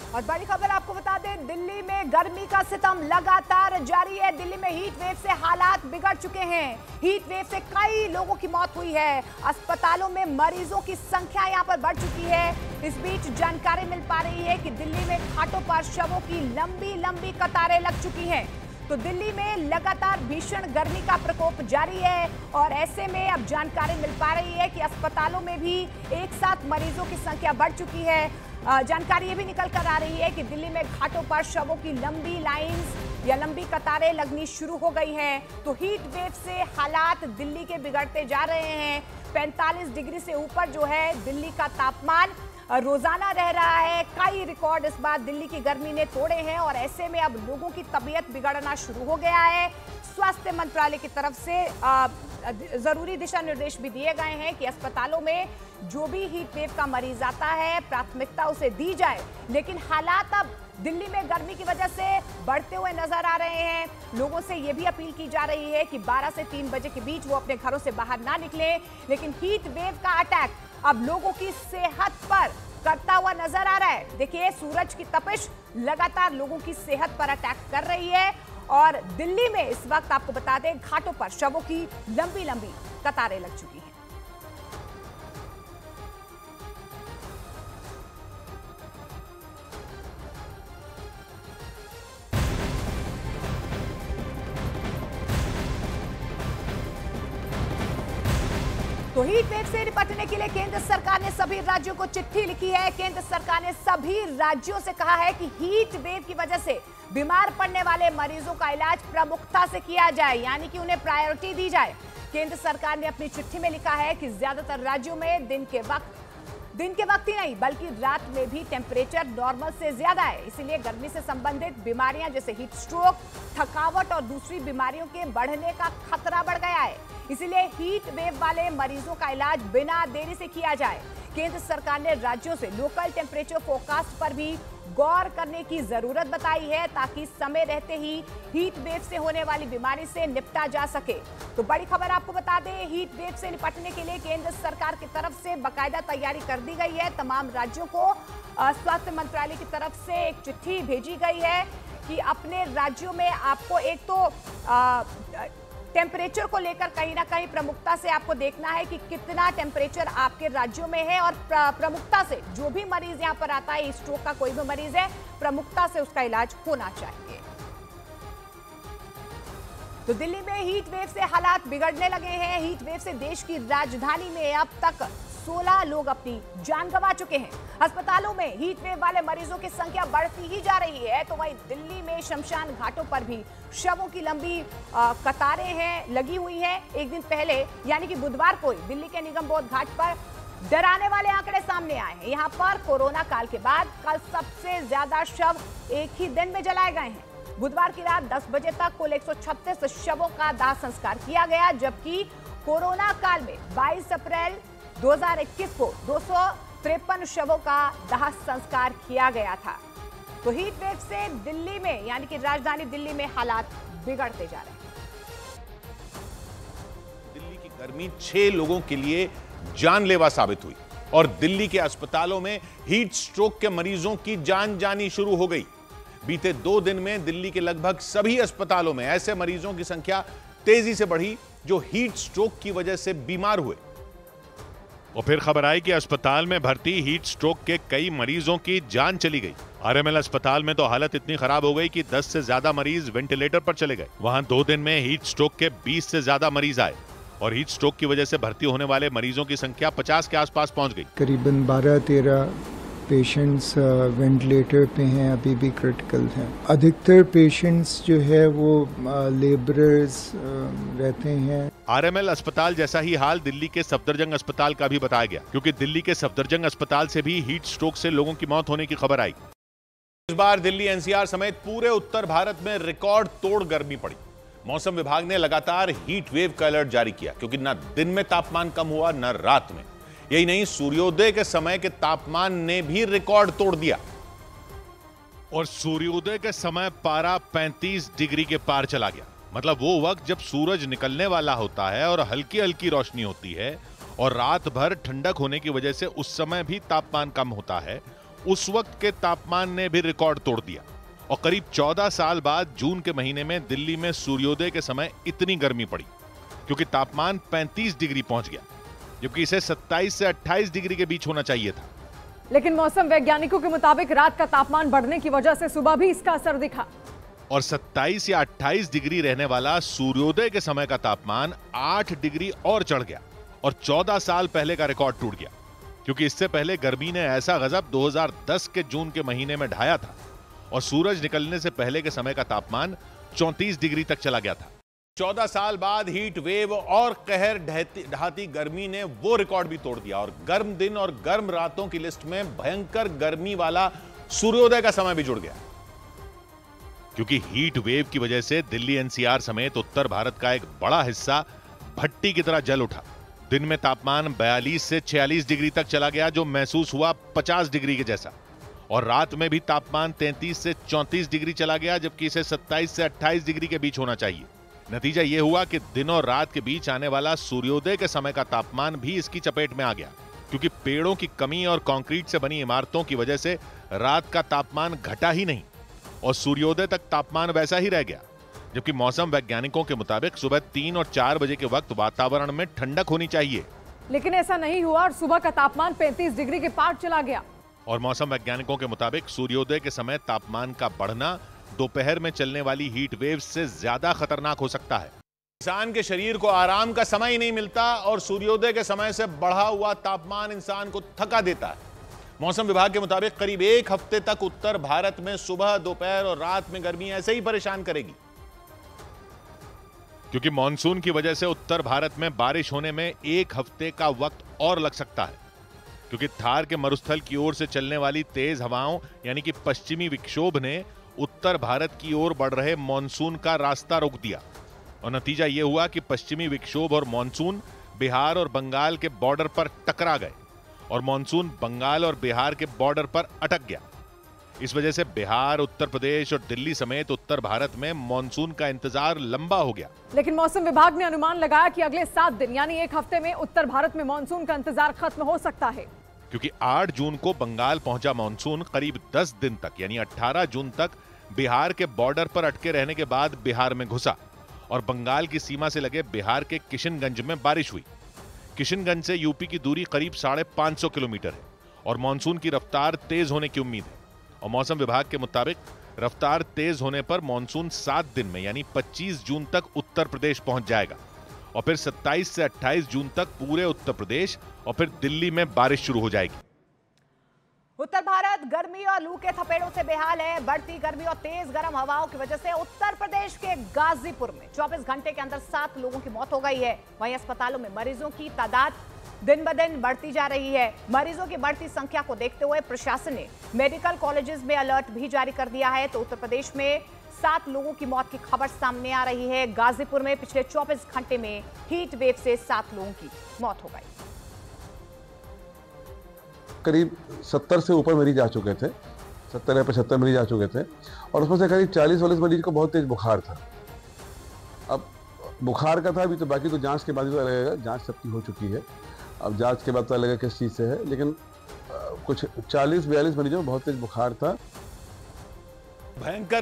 और बड़ी खबर आपको बता दें, दिल्ली में गर्मी का सितम लगातार जारी है। दिल्ली में हीट वेव से हालात बिगड़ चुके हैं। हीट वेव से कई लोगों की मौत हुई है। अस्पतालों में मरीजों की संख्या यहां पर बढ़ चुकी है। इस बीच जानकारी मिल पा रही है कि दिल्ली में घाटों पर शवों की लंबी लंबी कतारें लग चुकी हैं। तो दिल्ली में लगातार भीषण गर्मी का प्रकोप जारी है और ऐसे में अब जानकारी मिल पा रही है कि अस्पतालों में भी एक साथ मरीजों की संख्या बढ़ चुकी है। जानकारी ये भी निकल कर आ रही है कि दिल्ली में घाटों पर शवों की लंबी लाइंस या लंबी कतारें लगनी शुरू हो गई हैं। तो हीट वेव से हालात दिल्ली के बिगड़ते जा रहे हैं। 45 डिग्री से ऊपर जो है दिल्ली का तापमान रोजाना रह रहा है। कई रिकॉर्ड इस बार दिल्ली की गर्मी ने तोड़े हैं और ऐसे में अब लोगों की तबीयत बिगड़ना शुरू हो गया है। स्वास्थ्य मंत्रालय की तरफ से जरूरी दिशा निर्देश भी दिए गए हैं कि अस्पतालों में जो भी हीट वेव का मरीज आता है प्राथमिकता उसे दी जाए। लेकिन हालात अब दिल्ली में गर्मी की वजह से बढ़ते हुए नजर आ रहे हैं। लोगों से यह भी अपील की जा रही है कि 12 से 3 बजे के बीच वो अपने घरों से बाहर ना निकले। लेकिन हीट वेव का अटैक अब लोगों की सेहत पर करता हुआ नजर आ रहा है। देखिए, सूरज की तपिश लगातार लोगों की सेहत पर अटैक कर रही है और दिल्ली में इस वक्त आपको बता दें घाटों पर शवों की लंबी लंबी कतारें लग चुकी हैं। तो हीट वेव से निपटने के लिए केंद्र सरकार ने सभी राज्यों को चिट्ठी लिखी है। केंद्र सरकार ने सभी राज्यों से कहा है कि हीट वेव की वजह से बीमार पड़ने वाले मरीजों का इलाज प्रमुखता से किया जाए, यानी कि उन्हें प्रायोरिटी दी जाए। केंद्र सरकार ने अपनी चिट्ठी में लिखा है कि ज्यादातर राज्यों में दिन के वक्त ही नहीं बल्कि रात में भी टेम्परेचर नॉर्मल से ज्यादा है। इसीलिए गर्मी से संबंधित बीमारियां जैसे हीट स्ट्रोक, थकावट और दूसरी बीमारियों के बढ़ने का खतरा बढ़ गया है। इसीलिए हीट वेव वाले मरीजों का इलाज बिना देरी से किया जाए। केंद्र सरकार ने राज्यों से लोकल टेम्परेचर फोरकास्ट पर भी गौर करने की जरूरत बताई है ताकि समय रहते ही हीट वेव से होने वाली बीमारी से निपटा जा सके। तो बड़ी खबर आपको बता दें, हीट वेव से निपटने के लिए केंद्र सरकार की तरफ से बाकायदा तैयारी कर दी गई है। तमाम राज्यों को स्वास्थ्य मंत्रालय की तरफ से एक चिट्ठी भेजी गई है कि अपने राज्यों में आपको एक तो टेम्परेचर को लेकर कहीं ना कहीं प्रमुखता से आपको देखना है कि कितना टेम्परेचर आपके राज्यों में है और प्रमुखता से जो भी मरीज यहां पर आता है, स्ट्रोक का कोई भी मरीज है, प्रमुखता से उसका इलाज होना चाहिए। तो दिल्ली में हीट वेव से हालात बिगड़ने लगे हैं। हीट वेव से देश की राजधानी में अब तक 16 लोग अपनी जान गंवा चुके हैं। अस्पतालों में हीट वेव वाले मरीजों की संख्या बढ़ती ही जा रही है। तो वहीं दिल्ली में शमशान घाटों पर भी शवों की लंबी कतारें हैं लगी हुई हैं। एक दिन पहले यानी कि बुधवार को दिल्ली के निगम बोध घाट पर डराने वाले आंकड़े सामने आए हैं। यहाँ पर कोरोना काल के बाद कल सबसे ज्यादा शव एक ही दिन में जलाए गए हैं। बुधवार की रात 10 बजे तक कुल 136 शवों का दाह संस्कार किया गया, जबकि कोरोना काल में 22 अप्रैल 2021 को 253 शवों का दाह संस्कार किया गया था। तो हीट वेव से दिल्ली में यानी कि राजधानी दिल्ली में हालात बिगड़ते जा रहे हैं। दिल्ली की गर्मी 6 लोगों के लिए जानलेवा साबित हुई और दिल्ली के अस्पतालों में हीट स्ट्रोक के मरीजों की जान जानी शुरू हो गई। बीते 2 दिन में दिल्ली के लगभग सभी अस्पतालों में ऐसे मरीजों की संख्या तेजी से बढ़ी जो हीट स्ट्रोक की वजह से बीमार हुए। और फिर खबर आई कि अस्पताल में भर्ती हीट स्ट्रोक के कई मरीजों की जान चली गई। आरएमएल अस्पताल में तो हालत इतनी खराब हो गई कि 10 से ज्यादा मरीज वेंटिलेटर पर चले गए। वहां 2 दिन में हीट स्ट्रोक के 20 से ज्यादा मरीज आए और हीट स्ट्रोक की वजह से भर्ती होने वाले मरीजों की संख्या 50 के आसपास पहुंच गई। करीबन 12-13 पेशेंट्स वेंटिलेटर पे हैं, अभी भी क्रिटिकल हैं। अधिकतर पेशेंट्स जो है वो लेबरर्स रहते हैं। आरएमएल अस्पताल जैसा ही हाल दिल्ली के सफदरजंग अस्पताल का भी बताया गया, क्योंकि दिल्ली के सफदरजंग अस्पताल से भी हीट स्ट्रोक से लोगों की मौत होने की खबर आई। इस बार दिल्ली एनसीआर समेत पूरे उत्तर भारत में रिकॉर्ड तोड़ गर्मी पड़ी। मौसम विभाग ने लगातार हीट वेव का अलर्ट जारी किया, क्योंकि न दिन में तापमान कम हुआ न रात में। यही नहीं, सूर्योदय के समय के तापमान ने भी रिकॉर्ड तोड़ दिया और सूर्योदय के समय पारा 35 डिग्री के पार चला गया। मतलब वो वक्त जब सूरज निकलने वाला होता है और हल्की हल्की रोशनी होती है और रात भर ठंडक होने की वजह से उस समय भी तापमान कम होता है, उस वक्त के तापमान ने भी रिकॉर्ड तोड़ दिया और करीब 14 साल बाद जून के महीने में दिल्ली में सूर्योदय के समय इतनी गर्मी पड़ी क्योंकि तापमान 35 डिग्री पहुंच गया, जबकि इसे 27 से 28 डिग्री के बीच होना चाहिए था। लेकिन मौसम वैज्ञानिकों के मुताबिक रात का तापमान बढ़ने की वजह से सुबह भी इसका असर दिखा और 27 या 28 डिग्री रहने वाला सूर्योदय के समय का तापमान 8 डिग्री और चढ़ गया और 14 साल पहले का रिकॉर्ड टूट गया, क्योंकि इससे पहले गर्मी ने ऐसा गजब 2010 के जून के महीने में ढाया था और सूरज निकलने से पहले के समय का तापमान 34 डिग्री तक चला गया था। 14 साल बाद हीट वेव और कहर ढाती गर्मी ने वो रिकॉर्ड भी तोड़ दिया और गर्म दिन और गर्म रातों की लिस्ट में भयंकर गर्मी वाला सूर्योदय का समय भी जुड़ गया, क्योंकि हीट वेव की वजह से दिल्ली एनसीआर समेत उत्तर भारत का एक बड़ा हिस्सा भट्टी की तरह जल उठा। दिन में तापमान 42 से 46 डिग्री तक चला गया, जो महसूस हुआ 50 डिग्री के जैसा, और रात में भी तापमान 33 से 34 डिग्री चला गया, जबकि इसे 27 से 28 डिग्री के बीच होना चाहिए। नतीजा यह हुआ कि दिन और रात के बीच आने वाला सूर्योदय के समय का तापमान भी इसकी चपेट में आ गया, क्योंकि पेड़ों की कमी और कंक्रीट से बनी इमारतों की वजह से रात का तापमान घटा ही नहीं और सूर्योदय तक तापमान वैसा ही रह गया, जबकि मौसम वैज्ञानिकों के मुताबिक सुबह 3 और 4 बजे के वक्त वातावरण में ठंडक होनी चाहिए। लेकिन ऐसा नहीं हुआ और सुबह का तापमान 35 डिग्री के पार चला गया। और मौसम वैज्ञानिकों के मुताबिक सूर्योदय के समय तापमान का बढ़ना दोपहर में चलने वाली हीट वेव से ज्यादा खतरनाक हो सकता है। इंसान के शरीर को आराम का समय ही नहीं मिलता और सूर्योदय के समय से बढ़ा हुआ तापमान इंसान को थका देता है। मौसम विभाग के मुताबिक करीब 1 हफ्ते तक उत्तर भारत में सुबह, दोपहर और रात में गर्मी ऐसे ही परेशान करेगी, क्योंकि मानसून की वजह से उत्तर भारत में बारिश होने में 1 हफ्ते का वक्त और लग सकता है, क्योंकि थार के मरुस्थल की ओर से चलने वाली तेज हवाओं यानी कि पश्चिमी विक्षोभ ने उत्तर भारत की ओर बढ़ रहे मानसून का रास्ता रोक दिया और नतीजा यह हुआ कि पश्चिमी विक्षोभ और मानसून बिहार और बंगाल के बॉर्डर पर टकरा गए और मानसून बंगाल और बिहार के बॉर्डर पर अटक गया। इस वजह से बिहार, उत्तर प्रदेश और दिल्ली समेत उत्तर भारत में मानसून का इंतजार लंबा हो गया। लेकिन मौसम विभाग ने अनुमान लगाया कि अगले 7 दिन यानी 1 हफ्ते में उत्तर भारत में मानसून का इंतजार खत्म हो सकता है, क्योंकि 8 जून को बंगाल पहुंचा मानसून करीब 10 दिन तक यानी 18 जून तक बिहार के बॉर्डर पर अटके रहने के बाद बिहार में घुसा और बंगाल की सीमा से लगे बिहार के किशनगंज में बारिश हुई। किशनगंज से यूपी की दूरी करीब 550 किलोमीटर है और मानसून की रफ्तार तेज होने की उम्मीद है और मौसम विभाग के मुताबिक रफ्तार तेज होने पर मानसून 7 दिन में यानी 25 जून तक उत्तर प्रदेश पहुंच जाएगा और फिर 27 से 28 जून तक पूरे उत्तर प्रदेश और फिर दिल्ली में बारिश शुरू हो जाएगी। उत्तर भारत गर्मी और लू के थपेड़ों से बेहाल है। बढ़ती गर्मी और तेज गर्म हवाओं की वजह से उत्तर प्रदेश के गाजीपुर में 24 घंटे के अंदर 7 लोगों की मौत हो गई है। वहीं अस्पतालों में मरीजों की तादाद दिन ब दिन बढ़ती जा रही है। मरीजों की बढ़ती संख्या को देखते हुए प्रशासन ने मेडिकल कॉलेजेस में अलर्ट भी जारी कर दिया है। तो उत्तर प्रदेश में 7 लोगों की मौत की खबर सामने आ रही है। गाजीपुर में पिछले 24 घंटे में हीट वेव से 7 लोगों की मौत हो गई। करीब 70 से ऊपर मरीज आ चुके थे, 70 या 75 मरीज आ चुके थे और उसमें से करीब 40-40 मरीज को बहुत तेज बुखार था। अब बुखार का था अभी तो बाकी तो जांच के बाद ही पता लगेगा, जांच सबकी हो चुकी है, अब जांच के बाद पता लगेगा किस चीज़ से है, लेकिन कुछ 40-42 मरीजों में बहुत तेज बुखार था। भयंकर